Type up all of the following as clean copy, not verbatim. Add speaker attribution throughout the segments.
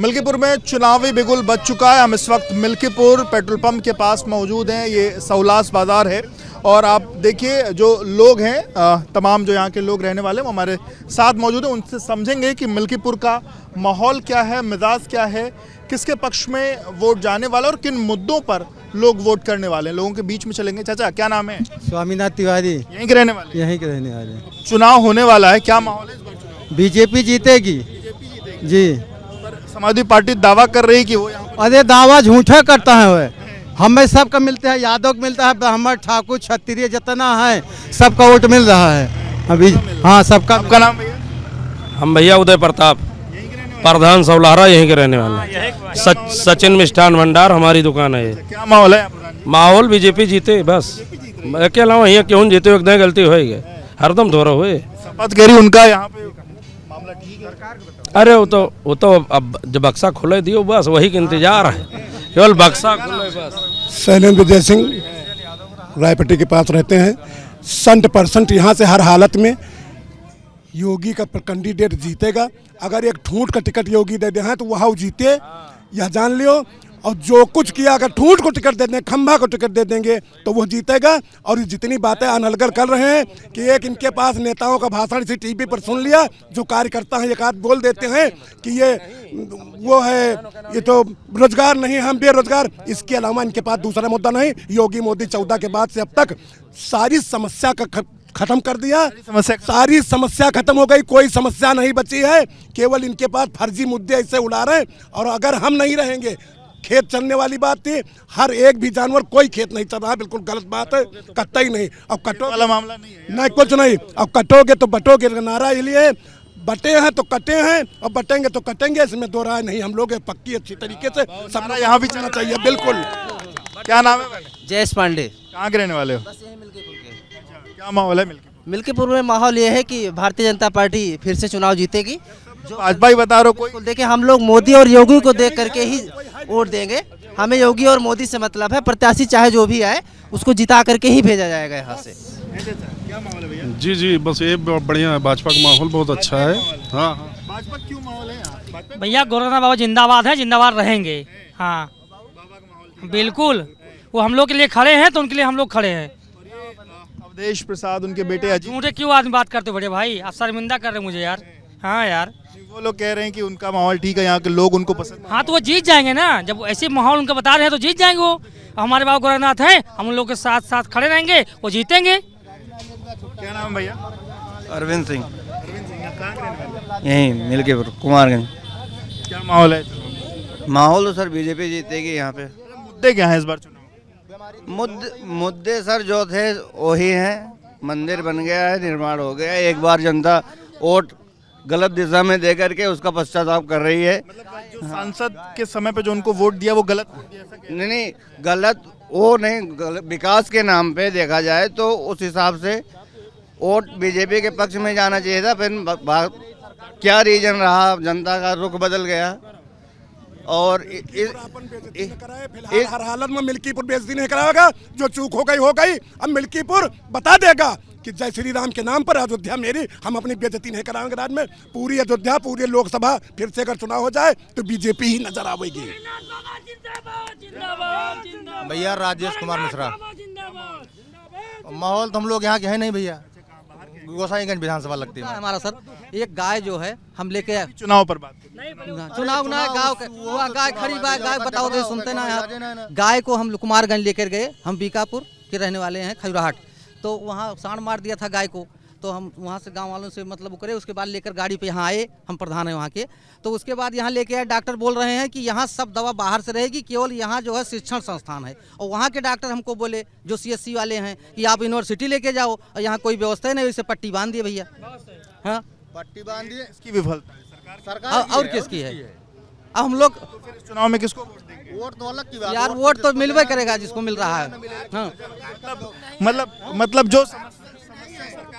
Speaker 1: मिल्कीपुर में चुनावी बिगुल बज चुका है। हम इस वक्त मिल्कीपुर पेट्रोल पंप के पास मौजूद हैं। ये सौलास बाज़ार है और आप देखिए जो लोग हैं, तमाम जो यहाँ के लोग रहने वाले हैं वो हमारे साथ मौजूद हैं। उनसे समझेंगे कि मिल्कीपुर का माहौल क्या है, मिजाज क्या है, किसके पक्ष में वोट जाने वाला और किन मुद्दों पर लोग वोट करने वाले हैं। लोगों के बीच में चलेंगे। चाचा क्या नाम है?
Speaker 2: स्वामीनाथ तिवारी।
Speaker 1: यहीं के रहने वाले?
Speaker 2: यहीं के रहने वाले।
Speaker 1: चुनाव होने वाला है, क्या माहौल है इस बार चुनाव?
Speaker 2: बीजेपी जीतेगी जी।
Speaker 1: समाजवादी पार्टी दावा कर रही कि वो यहाँ
Speaker 2: अरे दावा झूठा करता है वह। हमें सबका मिलता है, यादव को मिलता है, ब्राह्मण ठाकुर क्षत्रिय जितना है सबका वोट मिल रहा है अभी। हाँ सबका।
Speaker 1: आपका नाम भैया?
Speaker 3: हम भैया उदय प्रताप, प्रधान सौलारा, यहीं के रहने वाले हैं। सचिन मिष्ठान भंडार हमारी दुकान है।
Speaker 1: क्या माहौल है?
Speaker 3: माहौल बीजेपी जीते बस, के अलावा यहाँ क्यों जीते? एकदम गलती होगी, हरदम धोरा हुए।
Speaker 1: शपथ करी उनका यहाँ पे मामला ठीक है?
Speaker 3: अरे वो तो अब जब बक्सा खुले दियो बस वही का इंतजार है, केवल बक्सा खुले बस।
Speaker 4: शैलेंद्र जय सिंह रायपट्टी के पास रहते हैं। 100% यहाँ से हर हालत में योगी का कैंडिडेट जीतेगा। अगर एक ठूंठ का टिकट योगी दे दे हैं तो वहाँ जीते, यह जान लियो। और जो कुछ किया, अगर ठूंठ को टिकट दे दें, खंभा को टिकट दे देंगे तो वो जीतेगा। और जितनी बातें अनलगर कर रहे हैं कि एक इनके पास नेताओं का भाषण इसी टीवी पर सुन लिया, जो कार्यकर्ता हैं एक आध बोल देते हैं कि ये वो है, ये तो रोजगार नहीं, हम बेरोजगार। इसके अलावा इनके पास दूसरा मुद्दा नहीं। योगी मोदी 14 के बाद से अब तक सारी समस्या का खत्म कर दिया। सारी समस्या खत्म हो गई, कोई समस्या नहीं बची है। केवल इनके पास फर्जी मुद्दे ऐसे उड़ा रहे हैं। और अगर हम नहीं रहेंगे, खेत चलने वाली बात थी, हर एक भी जानवर, कोई खेत नहीं चल रहा, बिल्कुल गलत बात है, कतई नहीं। अब कटो
Speaker 1: वाला मामला नहीं है,
Speaker 4: नहीं कुछ नहीं। अब कटोगे तो बटोगे, नारा इसलिए बटे हैं तो कटे हैं और बटेंगे तो कटेंगे, इसमें दो राय नहीं। हम लोग पक्की अच्छी तरीके से सब
Speaker 1: यहाँ भी
Speaker 4: चलना चाहिए। बिल्कुल।
Speaker 1: क्या नाम है?
Speaker 5: जयेश पांडे।
Speaker 1: कहाँ के रहने वाले हो? क्या माहौल है
Speaker 5: मिल्कीपुर में? माहौल ये है कि भारतीय जनता पार्टी फिर से चुनाव जीतेगी।
Speaker 1: जो भाजपा ही बता रहे हो कोई?
Speaker 5: देखिए हम लोग मोदी और योगी को देख करके ही वोट देंगे। हमें योगी और मोदी से मतलब है, प्रत्याशी चाहे जो भी आए उसको जिता करके ही भेजा जाएगा यहाँ से।
Speaker 1: क्या माहौल है भैया?
Speaker 6: जी जी, बस ये बढ़िया है। भाजपा का माहौल बहुत अच्छा है। हाँ
Speaker 1: भाजपा क्यों माहौल है
Speaker 7: भैया? गोरखनाथ बाबा जिंदाबाद है, जिंदाबाद रहेंगे। हाँ बिल्कुल, वो हम लोग के लिए खड़े हैं तो उनके लिए हम लोग खड़े हैं।
Speaker 1: अवधेश प्रसाद उनके बेटे अजीत,
Speaker 7: झूठे क्यों आदमी बात करते हो बड़े भाई? आप शर्मिंदा कर रहे हैं मुझे यार। हाँ यार,
Speaker 1: वो लोग कह रहे हैं कि उनका माहौल ठीक है, यहाँ के लोग उनको पसंद।
Speaker 7: हाँ तो वो जीत जाएंगे ना, जब ऐसे माहौल उनका बता रहे हैं तो जीत जाएंगे वो। हमारे बाबा गोरखनाथ हैं, हम उन लोग के साथ साथ खड़े रहेंगे, वो जीतेंगे।
Speaker 1: क्या नाम है भैया?
Speaker 2: अरविंद सिंह। यहीं मिल्कीपुर कुमारगंज।
Speaker 1: क्या माहौल है?
Speaker 2: माहौल तो सर बीजेपी जीतेगी यहाँ पे।
Speaker 1: मुद्दे क्या हैं इस बार चुनाव?
Speaker 2: मुद्दे सर जो थे वही हैं। मंदिर बन गया है, निर्माण हो गया। एक बार जनता वोट गलत दिशा में दे करके उसका पश्चाताप कर रही है।
Speaker 1: जो सांसद के समय पे जो उनको वोट दिया वो गलत वोट दिया, ऐसा क्या?
Speaker 2: नहीं गलत वो नहीं, विकास के नाम पे देखा जाए तो उस हिसाब से वोट बीजेपी के पक्ष में जाना चाहिए था। फिर क्या रीजन रहा, जनता का रुख बदल गया। और
Speaker 4: हर हालत में मिल्कीपुर बेइज्जती नहीं कराएगा। जो चूक हो गई। अब मिल्कीपुर बता देगा कि जय श्री राम के नाम पर अयोध्या मेरी, हम अपनी बेइज्जती नहीं कराएंगे। राज्य में पूरी अयोध्या, पूरी लोकसभा फिर से अगर चुनाव हो जाए तो बीजेपी ही नजर आएगी।
Speaker 8: भैया राजेश कुमार मिश्रा। माहौल तो हम लोग यहाँ के हैं नहीं भैया, गोसाईगंज विधानसभा लगती है
Speaker 5: हमारा सर। एक गाय जो है हम लेके
Speaker 1: चुनाव पर बात
Speaker 5: चुनाव ना गाय खड़ी गाय बताओ तो सुनते ना यार। गाय को हम कुमारगंज लेकर गए। हम बीकापुर के रहने वाले हैं, खजुराहट। तो वहाँ सांड मार दिया था गाय को, तो हम वहाँ से गांव वालों से मतलब करे। उसके बाद लेकर गाड़ी पे यहाँ आए, हम प्रधान हैं वहाँ के। तो उसके बाद यहाँ लेके आए। डॉक्टर बोल रहे हैं कि यहाँ सब दवा बाहर से रहेगी, केवल यहाँ जो है शिक्षण संस्थान है। और वहाँ के डॉक्टर हमको बोले जो CSC वाले हैं कि आप यूनिवर्सिटी लेके जाओ, और यहाँ कोई व्यवस्था ही नहीं, इसे पट्टी बांध दिए भैया। हाँ
Speaker 8: पट्टी बांध दिए।
Speaker 1: इसकी विफलता है
Speaker 8: सरकार
Speaker 5: और किसकी है? अब हम लोग
Speaker 1: चुनाव में किसको वोट देंगे?
Speaker 8: वोट तो अलग की बात
Speaker 5: यार, वोट तो मिलवे करेगा जिसको मिल रहा है। हाँ
Speaker 1: मतलब जो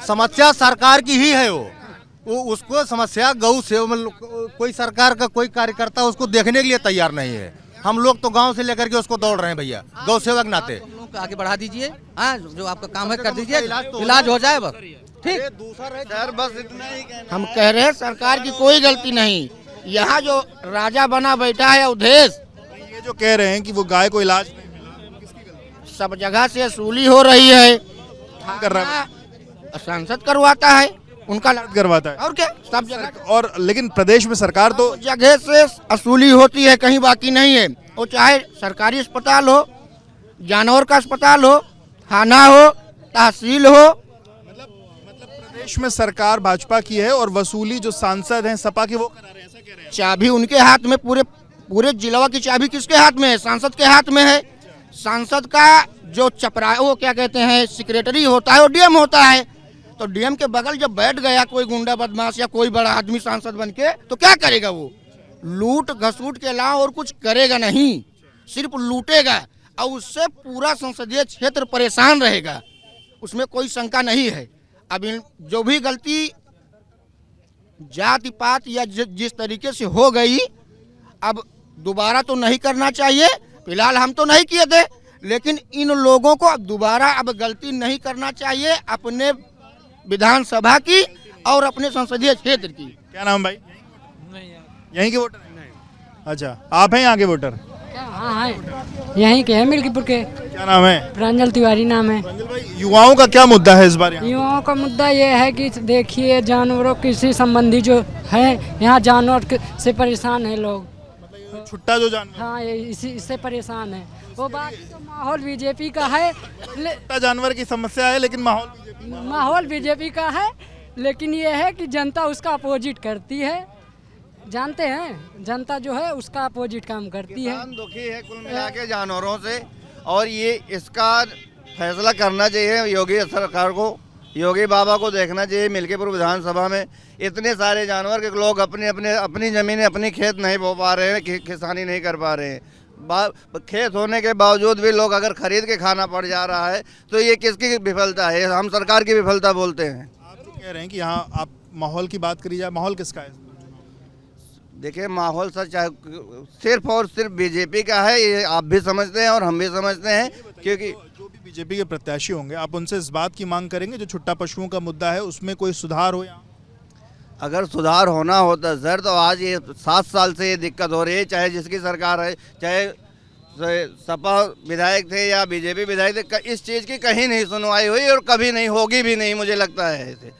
Speaker 8: समस्या सरकार की ही है वो उसको समस्या गौ से कोई सरकार का कोई कार्यकर्ता उसको देखने के लिए तैयार नहीं है। हम लोग तो गांव से लेकर के उसको दौड़ रहे हैं भैया, गौ सेवक नाते।
Speaker 5: आगे बढ़ा दीजिए। हाँ जो आपका काम है कर दीजिए, इलाज हो जाए बस। ठीक
Speaker 8: सर बस इतना ही कहना।
Speaker 9: हम कह रहे हैं सरकार की कोई गलती नहीं, यहाँ जो राजा बना बैठा है अवधेश,
Speaker 1: ये जो कह रहे हैं कि वो गाय को इलाज नहीं मिला,
Speaker 9: सब जगह से वसूली हो रही है।
Speaker 1: कर रहा है,
Speaker 9: सांसद करवाता है, उनका
Speaker 1: करवाता है
Speaker 9: और क्या सब जगह
Speaker 1: और लेकिन प्रदेश में सरकार तो
Speaker 9: जगह से वसूली होती है, कहीं बाकी नहीं है। वो चाहे सरकारी अस्पताल हो, जानवर का अस्पताल हो, थाना हो, तहसील हो,
Speaker 1: प्रदेश में सरकार भाजपा की है और वसूली जो सांसद हैं सपा के वो करा रहे हैं, ऐसा कह रहे हैं।
Speaker 9: चाबी उनके हाथ में, पूरे जिला की चाबी किसके हाथ में है? सांसद के हाथ में है। सांसद का जो चपरा वो क्या कहते हैं सेक्रेटरी होता है, वो डीएम होता है। तो डीएम के बगल जब बैठ गया कोई गुंडा बदमाश या कोई बड़ा आदमी सांसद बन के, तो क्या करेगा? वो लूट घसूट के अलावा और कुछ करेगा नहीं, सिर्फ लूटेगा और उससे पूरा संसदीय क्षेत्र परेशान रहेगा, उसमें कोई शंका नहीं है। अब जो भी गलती जाति पात या जिस तरीके से हो गई, अब दोबारा तो नहीं करना चाहिए। फिलहाल हम तो नहीं किए थे, लेकिन इन लोगों को अब दोबारा अब गलती नहीं करना चाहिए, अपने विधानसभा की और अपने संसदीय क्षेत्र की।
Speaker 1: क्या नाम भाई? यहीं के वोटर हैं? अच्छा, आप हैं यहाँ के वोटर?
Speaker 10: हाँ है, यहीं के हैं, मिल्कीपुर के।
Speaker 1: क्या नाम है?
Speaker 10: प्रांजल तिवारी नाम है।
Speaker 1: रंजल भाई, युवाओं का क्या मुद्दा है इस बार यहाँ?
Speaker 10: युवाओं का मुद्दा ये है कि देखिए जानवरों कृषि संबंधी जो है, यहाँ जानवर से परेशान है लोग।
Speaker 1: छुट्टा जो जानवर,
Speaker 10: हाँ ये इससे परेशान है। वो बात तो माहौल बीजेपी का है,
Speaker 1: छुट्टा जानवर की समस्या है, लेकिन
Speaker 10: माहौल बीजेपी का है, लेकिन ये है कि जनता उसका अपोजिट करती है। जानते हैं जनता जो है उसका अपोजिट काम करती है।
Speaker 2: किसान दुखी है कुल मिला के जानवरों से, और ये इसका फैसला करना चाहिए योगी सरकार को, योगी बाबा को देखना चाहिए। मिल्कीपुर विधानसभा में इतने सारे जानवर के लोग अपनी ज़मीनें अपनी खेत नहीं बो पा रहे हैं, किसानी नहीं कर पा रहे हैं। खेत होने के बावजूद भी लोग अगर खरीद के खाना पड़ जा रहा है, तो ये किसकी विफलता है? हम सरकार की विफलता बोलते हैं।
Speaker 1: आप तो कह रहे हैं कि यहाँ आप माहौल की बात करी जाए, माहौल किसका है?
Speaker 2: देखिए माहौल सच सिर्फ और सिर्फ बीजेपी का है, ये आप भी समझते हैं और हम भी समझते हैं। क्योंकि
Speaker 1: जो भी बीजेपी के प्रत्याशी होंगे, आप उनसे इस बात की मांग करेंगे जो छुट्टा पशुओं का मुद्दा है उसमें कोई सुधार हो? यहाँ
Speaker 2: अगर सुधार होना होता सर, तो आज ये 7 साल से ये दिक्कत हो रही है, चाहे जिसकी सरकार है, चाहे सपा विधायक थे या बीजेपी विधायक थे, इस चीज़ की कहीं नहीं सुनवाई हुई और कभी नहीं होगी भी नहीं, मुझे लगता है ऐसे।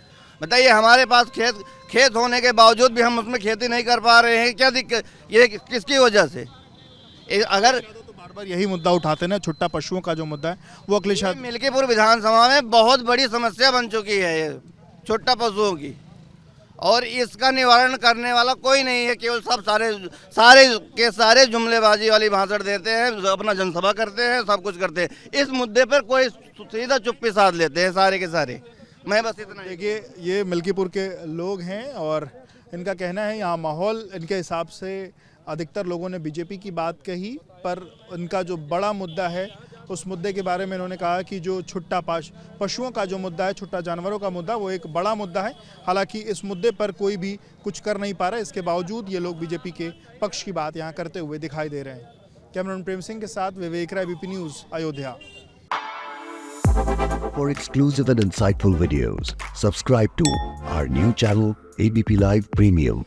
Speaker 2: बताइए, हमारे पास खेत होने के बावजूद भी हम उसमें खेती नहीं कर पा रहे हैं, क्या दिक्कत? ये किसकी वजह से? अगर
Speaker 1: तो बार बार यही मुद्दा उठाते ना, छुट्टा पशुओं का जो मुद्दा है वो अगले शायद
Speaker 2: मिल्कीपुर विधानसभा में बहुत बड़ी समस्या बन चुकी है ये छुट्टा पशुओं की, और इसका निवारण करने वाला कोई नहीं है। केवल सब सारे जुमलेबाजी वाली भाषण देते हैं, अपना जनसभा करते हैं, सब कुछ करते हैं। इस मुद्दे पर कोई सीधा चुप्पी साध लेते हैं सारे के सारे। मैं बस इतना।
Speaker 1: देखिए, ये मिल्कीपुर के लोग हैं और इनका कहना है यहाँ माहौल, इनके हिसाब से अधिकतर लोगों ने बीजेपी की बात कही, पर इनका जो बड़ा मुद्दा है उस मुद्दे के बारे में इन्होंने कहा कि जो छुट्टा पशुओं का जो मुद्दा है, छुट्टा जानवरों का मुद्दा, वो एक बड़ा मुद्दा है। हालांकि इस मुद्दे पर कोई भी कुछ कर नहीं पा रहा है, इसके बावजूद ये लोग बीजेपी के पक्ष की बात यहाँ करते हुए दिखाई दे रहे हैं। कैमरामैन प्रेम सिंह के साथ Vivek Rai, BP news, Ayodhya.
Speaker 11: For exclusive and insightful videos, subscribe to our new channel ABP Live Premium.